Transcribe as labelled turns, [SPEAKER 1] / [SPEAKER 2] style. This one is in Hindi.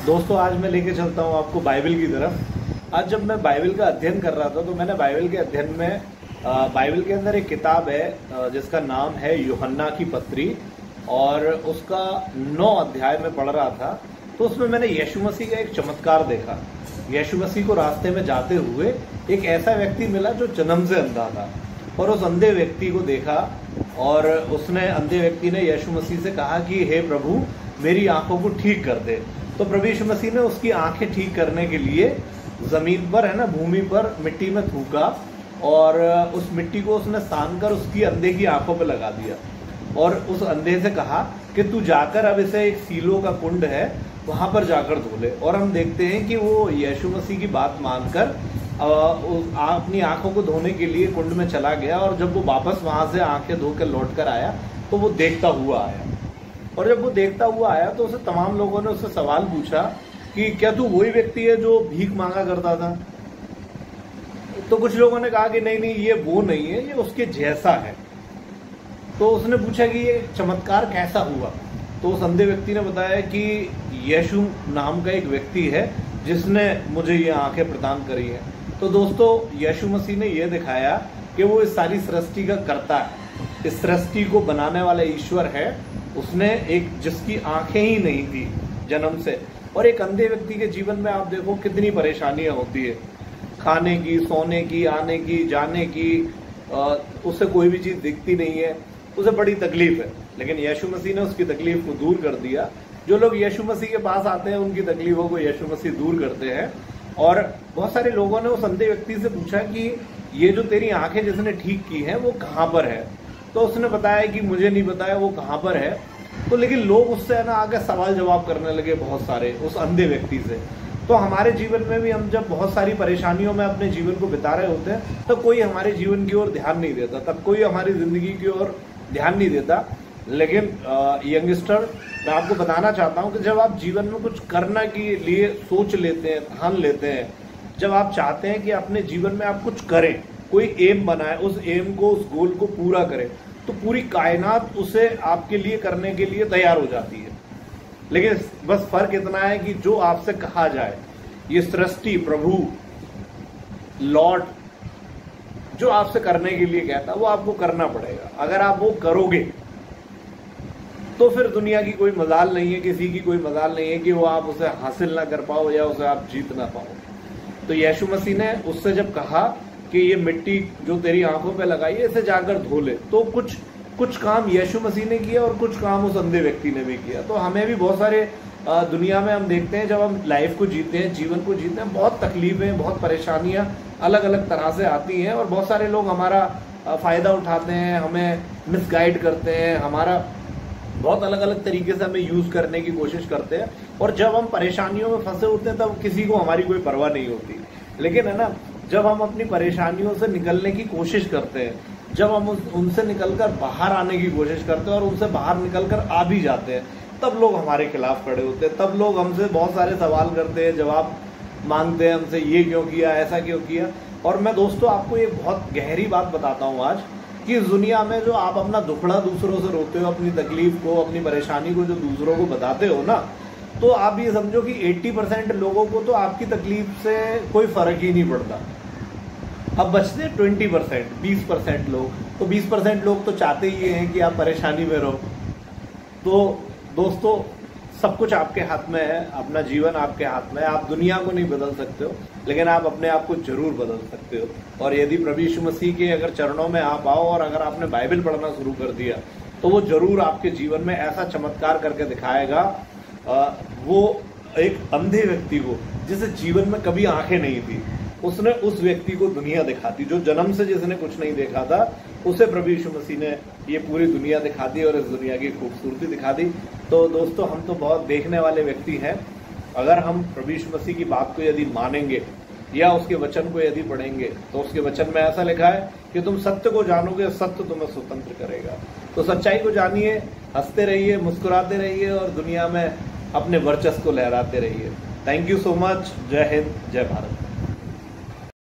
[SPEAKER 1] दोस्तों आज मैं लेके चलता हूँ आपको बाइबल की तरफ। आज जब मैं बाइबल का अध्ययन कर रहा था तो मैंने बाइबल के अध्ययन में बाइबल के अंदर एक किताब है जिसका नाम है यूहन्ना की पत्री, और उसका 9 अध्याय में पढ़ रहा था। तो उसमें मैंने यीशु मसीह का एक चमत्कार देखा। यीशु मसीह को रास्ते में जाते हुए एक ऐसा व्यक्ति मिला जो जन्म से अंधा था, और उस अंधे व्यक्ति को देखा और उसने अंधे व्यक्ति ने यीशु मसीह से कहा कि हे प्रभु मेरी आंखों को ठीक कर दे। तो प्रभु यीशु मसीह ने उसकी आंखें ठीक करने के लिए जमीन पर भूमि पर मिट्टी में थूका, और उस मिट्टी को उसने सान कर उसकी अंधे की आंखों पर लगा दिया, और उस अंधे से कहा कि तू जाकर अब इसे एक सीलो का कुंड है वहां पर जाकर धो ले। और हम देखते हैं कि वो यीशु मसीह की बात मानकर अपनी आंखों को धोने के लिए कुंड में चला गया, और जब वो वापस वहां से आंखें धोकर लौट कर आया तो वो देखता हुआ आया। और जब वो देखता हुआ आया तो उसे तमाम लोगों ने उससे सवाल पूछा कि क्या तू वही व्यक्ति है जो भीख मांगा करता था? तो कुछ लोगों ने कहा कि नहीं नहीं, ये वो नहीं है, ये उसके जैसा है। तो उसने पूछा कि ये चमत्कार कैसा हुआ? तो उस अंधे व्यक्ति ने बताया कि यीशु नाम का एक व्यक्ति है जिसने मुझे ये आंखें प्रदान करी है। तो दोस्तों यीशु मसीह ने यह दिखाया कि वो इस सारी सृष्टि का कर्ता है, इस सृष्टि को बनाने वाला ईश्वर है। उसने एक जिसकी आंखें ही नहीं थी जन्म से, और एक अंधे व्यक्ति के जीवन में आप देखो कितनी परेशानियां होती है, खाने की, सोने की, आने की, जाने की, उसे कोई भी चीज दिखती नहीं है, उसे बड़ी तकलीफ है। लेकिन यीशु मसीह ने उसकी तकलीफ को दूर कर दिया। जो लोग यीशु मसीह के पास आते हैं उनकी तकलीफों को यीशु मसीह दूर करते हैं। और बहुत सारे लोगों ने उस अंधे व्यक्ति से पूछा कि ये जो तेरी आंखें जिसने ठीक की है वो कहाँ पर है? तो उसने बताया कि मुझे नहीं बताया वो कहाँ पर है। तो लेकिन लोग उससे आगे सवाल जवाब करने लगे बहुत सारे उस अंधे व्यक्ति से। तो हमारे जीवन में भी हम जब बहुत सारी परेशानियों में अपने जीवन को बिता रहे होते हैं तो कोई हमारे जीवन की ओर ध्यान नहीं देता, तब कोई हमारी जिंदगी की ओर ध्यान नहीं देता। लेकिन यंगस्टर, मैं आपको बताना चाहता हूं कि जब आप जीवन में कुछ करने के लिए सोच लेते हैं, ठान लेते हैं, जब आप चाहते हैं कि अपने जीवन में आप कुछ करें, कोई एम बनाए, उस एम को, उस गोल को पूरा करें, तो पूरी कायनात उसे आपके लिए करने के लिए तैयार हो जाती है। लेकिन बस फर्क इतना है कि जो आपसे कहा जाए, ये सृष्टि, प्रभु, लॉर्ड जो आपसे करने के लिए कहता है वो आपको करना पड़ेगा। अगर आप वो करोगे तो फिर दुनिया की कोई मजाल नहीं है, किसी की कोई मजाल नहीं है कि वो आप उसे हासिल ना कर पाओ या उसे आप जीत ना पाओ। तो यीशु मसीह ने उससे जब कहा कि ये मिट्टी जो तेरी आंखों पे लगाई है इसे जाकर धो ले, तो कुछ काम यीशु मसीह ने किया और कुछ काम उस अंधे व्यक्ति ने भी किया। तो हमें भी बहुत सारे दुनिया में हम देखते हैं, जब हम लाइफ को जीते हैं, जीवन को जीते हैं, बहुत तकलीफें, बहुत परेशानियां अलग अलग तरह से आती हैं, और बहुत सारे लोग हमारा फायदा उठाते हैं, हमें मिसगाइड करते हैं, हमारा बहुत अलग अलग तरीके से हमें यूज करने की कोशिश करते हैं। और जब हम परेशानियों में फंसे होते हैं तब किसी को हमारी कोई परवाह नहीं होती। लेकिन जब हम अपनी परेशानियों से निकलने की कोशिश करते हैं, जब हम उनसे निकलकर बाहर आने की कोशिश करते हैं और उनसे बाहर निकलकर आ भी जाते हैं, तब लोग हमारे खिलाफ खड़े होते हैं, तब लोग हमसे बहुत सारे सवाल करते हैं, जवाब मांगते हैं हमसे, ये क्यों किया, ऐसा क्यों किया। और मैं दोस्तों आपको एक बहुत गहरी बात बताता हूँ आज, कि इस दुनिया में जो आप अपना दुखड़ा दूसरों से रोते हो, अपनी तकलीफ को, अपनी परेशानी को जो दूसरों को बताते हो ना, तो आप ये समझो कि 80% लोगों को तो आपकी तकलीफ से कोई फर्क ही नहीं पड़ता। अब बचते 20%, 20% लोग, तो 20% लोग तो चाहते ही हैं कि आप परेशानी में रहो। तो दोस्तों सब कुछ आपके हाथ में है, अपना जीवन आपके हाथ में है। आप दुनिया को नहीं बदल सकते हो, लेकिन आप अपने आप को जरूर बदल सकते हो। और यदि प्रभु यीशु मसीह के अगर चरणों में आप आओ और अगर आपने बाइबल पढ़ना शुरू कर दिया तो वो जरूर आपके जीवन में ऐसा चमत्कार करके दिखाएगा। वो एक अंधे व्यक्ति को, जिसे जीवन में कभी आंखें नहीं थी, उसने उस व्यक्ति को दुनिया दिखाती। जो जन्म से जिसने कुछ नहीं देखा था, उसे प्रभु यीशु मसीह ने ये पूरी दुनिया दिखा दी और इस दुनिया की खूबसूरती दिखा दी। तो दोस्तों हम तो बहुत देखने वाले व्यक्ति हैं। अगर हम प्रभु यीशु मसीह की बात को यदि मानेंगे या उसके वचन को यदि पढ़ेंगे, तो उसके वचन में ऐसा लिखा है कि तुम सत्य को जानोगे, सत्य तुम्हें स्वतंत्र करेगा। तो सच्चाई को जानिए, हंसते रहिए, मुस्कुराते रहिए और दुनिया में अपने वर्चस्व को लहराते रहिए। Thank you so much. जय हिंद, जय भारत।